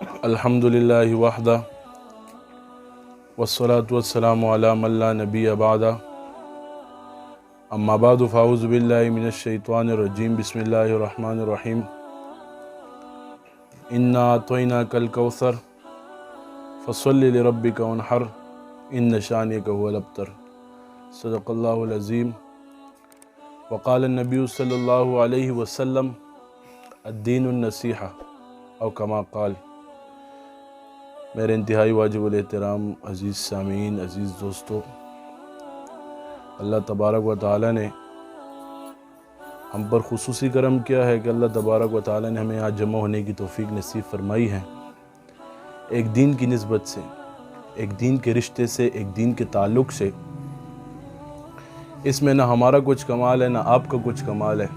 الحمدللہ وحدہ والصلاة والسلام علی من لا نبی بعدہ اما بعد فاعوذ باللہ من الشیطان الرجیم بسم اللہ الرحمن الرحیم انا اعطیناک الکوثر فصل لربک وانحر ان شانئک هو الابتر صدق اللہ العظیم وقال النبی صلی اللہ علیہ وسلم الدین النصیحہ او کما قال۔ میرے انتہائی واجب الاحترام عزیز سامعین، عزیز دوستو، اللہ تبارک و تعالی نے ہم پر خصوصی کرم کیا ہے کہ اللہ تبارک و تعالی نے ہمیں آج جمع ہونے کی توفیق نصیب فرمائی ہے، ایک دین کی نسبت سے، ایک دین کے رشتے سے، ایک دین کے تعلق سے۔ اس میں نہ ہمارا کچھ کمال ہے نہ آپ کا کچھ کمال ہے،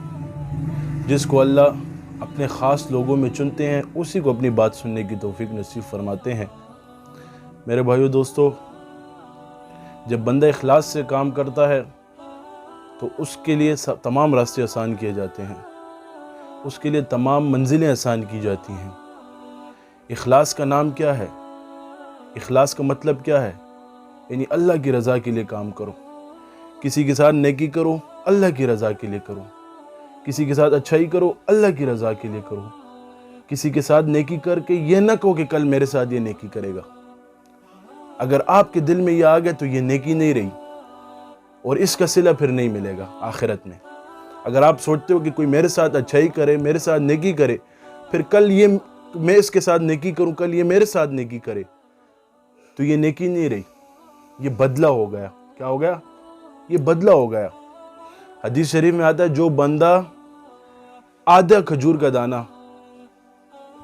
جس کو اللہ اپنے خاص لوگوں میں چنتے ہیں اسی کو اپنی بات سننے کی توفیق نصیب فرماتے ہیں۔ میرے بھائیو دوستو، جب بندہ اخلاص سے کام کرتا ہے تو اس کے لیے تمام راستے آسان کیے جاتے ہیں، اس کے لیے تمام منزلیں آسان کی جاتی ہیں۔ اخلاص کا نام کیا ہے؟ اخلاص کا مطلب کیا ہے؟ یعنی اللہ کی رضا کے لیے کام کرو، کسی کے ساتھ نیکی کرو اللہ کی رضا کے لیے کرو، کسی کے ساتھ اچھائی کرو اللہ کی رضا کے لیے کرو، کسی کے ساتھ نیکی کر کے یہ نہ کہو کہ کل میرے ساتھ یہ نیکی کرے گا۔ اگر آپ کے دل میں یہ آ گیا تو یہ نیکی نہیں رہی اور اس کا صلہ پھر نہیں ملے گا آخرت میں۔ اگر آپ سوچتے ہو کہ کوئی میرے ساتھ اچھائی کرے، میرے ساتھ نیکی کرے، پھر کل یہ میں اس کے ساتھ نیکی کروں، کل یہ میرے ساتھ نیکی کرے، تو یہ نیکی نہیں رہی، یہ بدلہ ہو گیا۔ کیا ہو گیا؟ یہ بدلہ ہو گیا۔ حدیث شریف میں آتا ہے جو بندہ آدھا کھجور کا دانہ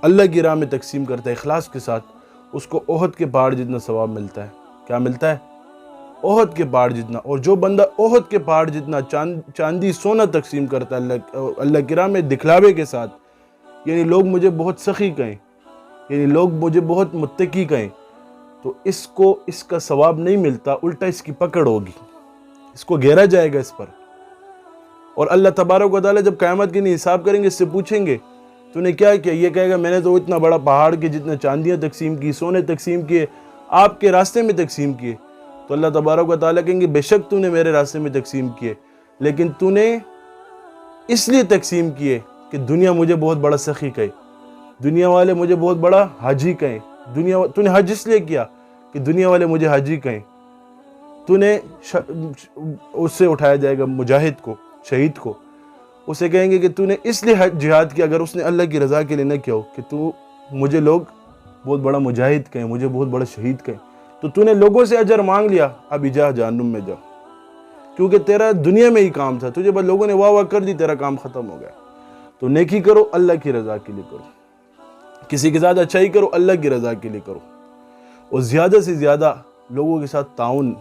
اللہ کی راہ میں تقسیم کرتا ہے اخلاص کے ساتھ، اس کو احد کے پہاڑ جتنا ثواب ملتا ہے۔ کیا ملتا ہے؟ احد کے پہاڑ جتنا۔ اور جو بندہ احد کے پہاڑ جتنا چاندی سونا تقسیم کرتا ہے اللہ کی راہ میں دکھلاوے کے ساتھ، یعنی لوگ مجھے بہت سخی کہیں، یعنی لوگ مجھے بہت متقی کہیں، تو اس کو اس کا ثواب نہیں ملتا، الٹا اس کی پکڑ ہوگی، اس کو گھیرا جائے گا اس پر۔ اور اللہ تبارک و تعالیٰ جب قیامت کے لیے حساب کریں گے، اس سے پوچھیں گے تو نے کیا کیا؟ یہ کہے گا میں نے تو اتنا بڑا پہاڑ کے جتنا چاندیاں تقسیم کی، سونے تقسیم کیے، آپ کے راستے میں تقسیم کیے۔ تو اللہ تبارک و تعالیٰ کہیں گے بے شک تو نے میرے راستے میں تقسیم کیے، لیکن تو نے اس لیے تقسیم کیے کہ دنیا مجھے بہت بڑا سخی کہے، دنیا والے مجھے بہت بڑا حاجی کہیں، تو نے حج اس لیے کیا کہ دنیا والے مجھے حاجی کہیں۔ تو نے اس سے اٹھایا جائے گا مجاہد کو، شہید کو، اسے کہیں گے کہ تو نے اس لیے جہاد کیا، اگر اس نے اللہ کی رضا کے لیے نہ کیا ہو کہ تو مجھے لوگ بہت بڑا مجاہد کہیں، مجھے بہت بڑا شہید کہیں، تو نے لوگوں سے اجر مانگ لیا، ابھی جا جہنم میں جا، کیونکہ تیرا دنیا میں ہی کام تھا، تجھے بس لوگوں نے واہ واہ کر دی، تیرا کام ختم ہو گیا۔ تو نیکی کرو اللہ کی رضا کے لیے کرو، کسی کے ساتھ اچھائی کرو اللہ کی رضا کے لیے کرو، اور زیادہ سے زیادہ لوگوں کے ساتھ تعاون۔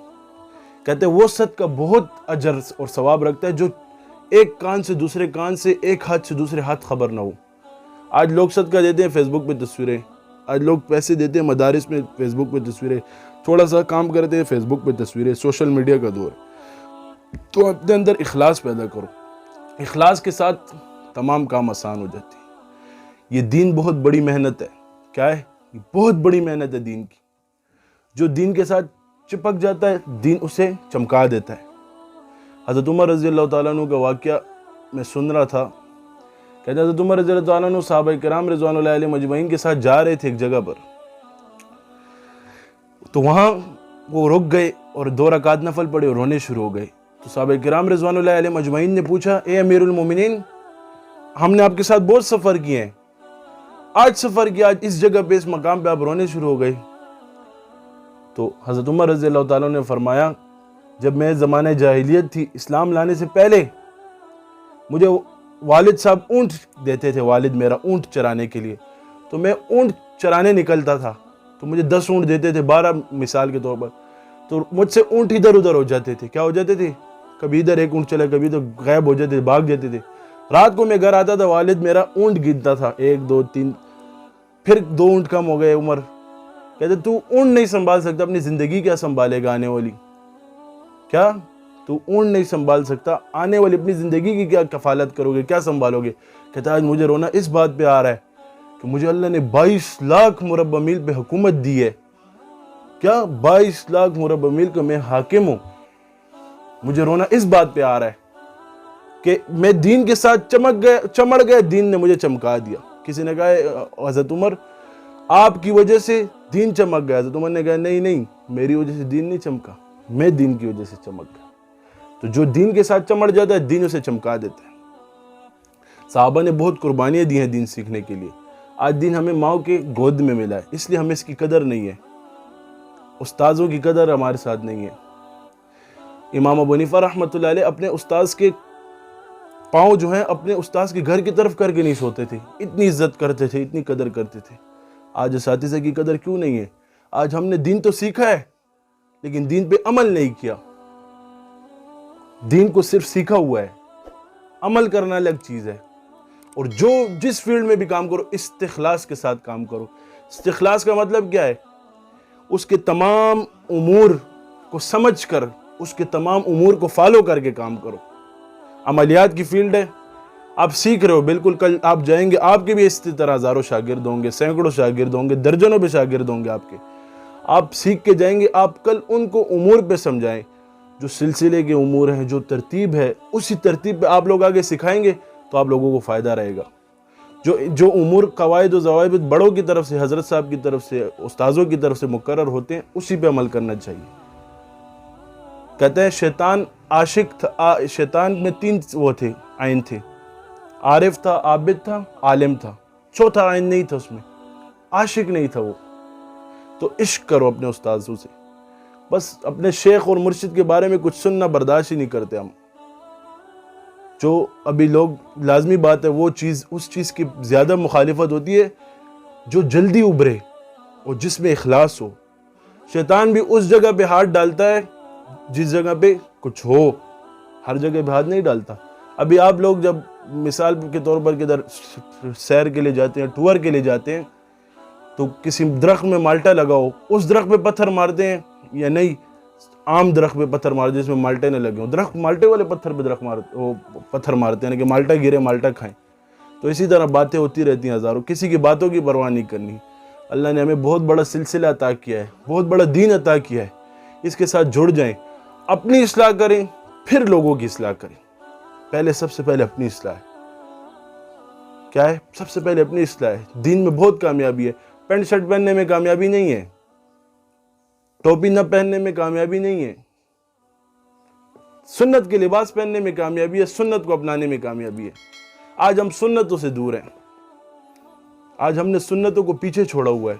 کہتے ہیں وہ صدقہ بہت اجر اور ثواب رکھتا ہے جو ایک کان سے دوسرے کان سے، ایک ہاتھ سے دوسرے ہاتھ خبر نہ ہو۔ آج لوگ صدقہ دیتے ہیں فیس بک پہ تصویریں، آج لوگ پیسے دیتے ہیں مدارس میں فیس بک پہ تصویریں، تھوڑا سا کام کرتے ہیں فیس بک پہ تصویریں، سوشل میڈیا کا دور۔ تو اپنے اندر اخلاص پیدا کرو، اخلاص کے ساتھ تمام کام آسان ہو جاتے ہیں۔ یہ دین بہت بڑی محنت ہے۔ کیا ہے؟ یہ بہت بڑی محنت ہے دین کی۔ جو دین کے ساتھ چپک جاتا ہے دین اسے چمکا دیتا ہے۔ حضرت عمر رضی اللہ تعالیٰ عنہ کا واقعہ میں سن رہا تھا، کہتے ہیں حضرت عمر رضی اللہ تعالیٰ عنہ صحابہ کرام رضوان اللہ علیہم اجمعین کے ساتھ جا رہے تھے ایک جگہ پر، تو وہاں وہ رک گئے اور 2 رکعت نفل پڑھے اور رونے شروع ہو گئے۔ تو صحابہ کرام رضوان اللہ علیہم اجمعین نے پوچھا، اے امیر المومنین، ہم نے آپ کے ساتھ بہت سفر کیے ہیں، آج سفر کیا، آج اس جگہ پہ اس مقام پہ آپ رونے شروع ہو گئے۔ تو حضرت عمر رضی اللہ تعالیٰ نے فرمایا، جب میں زمانہ جاہلیت تھی، اسلام لانے سے پہلے مجھے والد صاحب اونٹ دیتے تھے، والد میرا اونٹ چرانے کے لیے، تو میں اونٹ چرانے نکلتا تھا تو مجھے 10 اونٹ دیتے تھے، 12 مثال کے طور پر، تو مجھ سے اونٹ ادھر ادھر ہو جاتے تھے۔ کیا ہو جاتے تھے؟ کبھی ادھر ایک اونٹ چلا، کبھی تو غائب ہو جاتے تھے، بھاگ جاتے تھے۔ رات کو میں گھر آتا تھا، والد میرا اونٹ گنتا تھا، 1 2 3، پھر 2 اونٹ کم ہو گئے۔ عمر کہتے تو اونٹ نہیں سنبھال سکتا، اپنی زندگی کیا سنبھالے گا آنے والی؟ کیا تو اونٹ نہیں سنبھال سکتا، آنے والی اپنی زندگی کی کیا کفالت کرو گے، کیا سنبھالو گے؟ کہتا ہے آج مجھے رونا اس بات پہ آ رہا ہے کہ مجھے اللہ نے 22 لاکھ مربع میل پہ حکومت دی ہے. کیا 22 لاکھ مربع میل کا میں حاکم ہوں؟ مجھے رونا اس بات پہ آ رہا ہے کہ میں دین کے ساتھ چمڑ گئے, دین نے مجھے چمکا دیا. کسی نے کہا حضرت عمر آپ کی وجہ سے دین چمک گیا. حضرت عمر نے کہا نہیں, میری وجہ سے دین نہیں چمکا, میں دین کی وجہ سے چمک گیا. تو جو دین کے ساتھ چمڑ جاتا ہے دین اسے چمکا دیتا ہے. صحابہ نے بہت قربانیاں دی ہیں دین سیکھنے کے لیے. آج دین ہمیں ماؤں کے گود میں ملا ہے, اس لیے ہمیں اس کی قدر نہیں ہے. استاذوں کی قدر ہمارے ساتھ نہیں ہے. امام ابو حنیفہ رحمۃ اللہ علیہ اپنے استاذ کے پاؤں جو ہیں اپنے استاذ کے گھر کی طرف کر کے نہیں سوتے تھے. اتنی عزت کرتے تھے, اتنی قدر کرتے تھے. آج اساتذہ کی قدر کیوں نہیں ہے؟ آج ہم نے دین تو سیکھا ہے لیکن دین پہ عمل نہیں کیا. دین کو صرف سیکھا ہوا ہے, عمل کرنا الگ چیز ہے. اور جس فیلڈ میں بھی کام کرو استخلاص کے ساتھ کام کرو. استخلاص کا مطلب کیا ہے؟ اس کے تمام امور کو سمجھ کر, اس کے تمام امور کو فالو کر کے کام کرو. عملیات کی فیلڈ ہے, آپ سیکھ رہے ہو, بالکل کل آپ جائیں گے, آپ کے بھی اسی طرح ہزاروں شاگرد ہوں گے, سینکڑوں شاگرد ہوں گے, درجنوں پہ شاگرد ہوں گے آپ کے. آپ سیکھ کے جائیں گے, آپ کل ان کو امور پہ سمجھائیں, جو سلسلے کے امور ہیں, جو ترتیب ہے, اسی ترتیب پہ آپ لوگ آگے سکھائیں گے تو آپ لوگوں کو فائدہ رہے گا. جو امور قواعد و ضوابط بڑوں کی طرف سے, حضرت صاحب کی طرف سے, استاذوں کی طرف سے مقرر ہوتے ہیں, اسی پہ عمل کرنا چاہیے. کہتے ہیں شیطان عاشق تھا, شیطان میں 3 وہ تھے, عین تھے. عارف تھا, عابد تھا, عالم تھا. چوتھا عین نہیں تھا اس میں, عاشق نہیں تھا وہ. تو عشق کرو اپنے استاذوں سے. بس اپنے شیخ اور مرشد کے بارے میں کچھ سننا برداشت ہی نہیں کرتے ہم. جو ابھی لوگ, لازمی بات ہے, وہ چیز, اس چیز کی زیادہ مخالفت ہوتی ہے جو جلدی ابھرے اور جس میں اخلاص ہو. شیطان بھی اس جگہ پہ ہاتھ ڈالتا ہے جس جگہ پہ کچھ ہو, ہر جگہ پہ ہاتھ نہیں ڈالتا. ابھی آپ لوگ جب مثال کے طور پر کدھر سیر کے لیے جاتے ہیں, ٹور کے لیے جاتے ہیں, تو کسی درخت میں مالٹا لگا ہو, اس درخت پہ پتھر مارتے ہیں یا نہیں؟ عام درخت پہ پتھر مارتے جس میں مالٹے نہ لگے ہوں. درخت مالٹے والے پتھر پہ پتھر مارتے ہیں کہ مالٹا گرے, مالٹا کھائیں. تو اسی طرح باتیں ہوتی رہتی ہیں ہزاروں, کسی کی باتوں کی پرواہ نہیں کرنی. اللہ نے ہمیں بہت بڑا سلسلہ عطا کیا ہے, بہت بڑا دین عطا کیا ہے. اس کے ساتھ جڑ جائیں, اپنی اصلاح کریں, پھر لوگوں کی اصلاح کریں. سب سے پہلے اپنی اصلاح ہے. کیا ہے؟ سب سے پہلے اپنی اصلاح ہے. دین میں بہت کامیابی ہے. پینٹ شرٹ پہننے میں کامیابی نہیں ہے, ٹوپی نہ پہننے میں کامیابی نہیں ہے, سنت کے لباس پہننے میں کامیابی ہے, سنت کو اپنانے میں کامیابی ہے. آج ہم سنتوں سے دور ہیں, آج ہم نے سنتوں کو پیچھے چھوڑا ہوا ہے.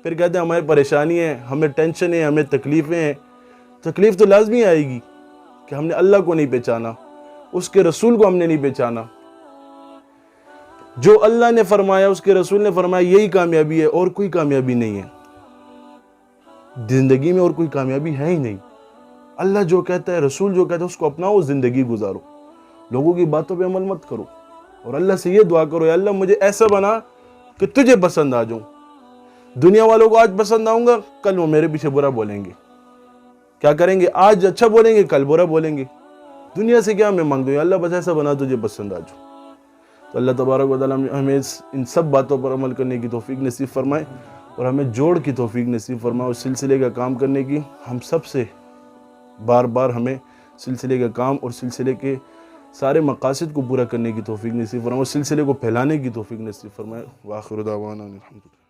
پھر کہتے ہیں ہمیں پریشانی ہے, ہمیں ٹینشن ہے, ہمیں تکلیفیں ہیں. تکلیف تو لازمی آئے گی کہ ہم نے اللہ کو نہیں پہچانا, اس کے رسول کو ہم نے نہیں پہچانا. جو اللہ نے فرمایا, اس کے رسول نے فرمایا, یہی کامیابی ہے, اور کوئی کامیابی نہیں ہے. زندگی میں اور کوئی کامیابی ہے ہی نہیں. اللہ جو کہتا ہے, رسول جو کہتا ہے, اس کو اپناؤ, زندگی گزارو. لوگوں کی باتوں پہ عمل مت کرو, اور اللہ سے یہ دعا کرو, یا اللہ مجھے ایسا بنا کہ تجھے پسند آ جاؤں. دنیا والوں کو آج پسند آؤں گا, کل وہ میرے پیچھے برا بولیں گے. کیا کریں گے؟ آج اچھا بولیں گے, کل برا بولیں گے. دنیا سے کیا میں مانگ دوں, یا اللہ بس ایسا بنا تجھے پسند آ جاؤں. تو اللہ تبارک و تعالیٰ ہمیں ان سب باتوں پر عمل کرنے کی توفیق نصیب فرمائے, اور ہمیں جوڑ کی توفیق نصیب فرمائے. اس سلسلے کا کام کرنے کی ہم سب سے بار بار ہمیں سلسلے کا کام اور سلسلے کے سارے مقاصد کو پورا کرنے کی توفیق نصیب فرمائے, اس سلسلے کو پھیلانے کی توفیق نصیب فرمائے. وآخر دعوانا الحمدللہ.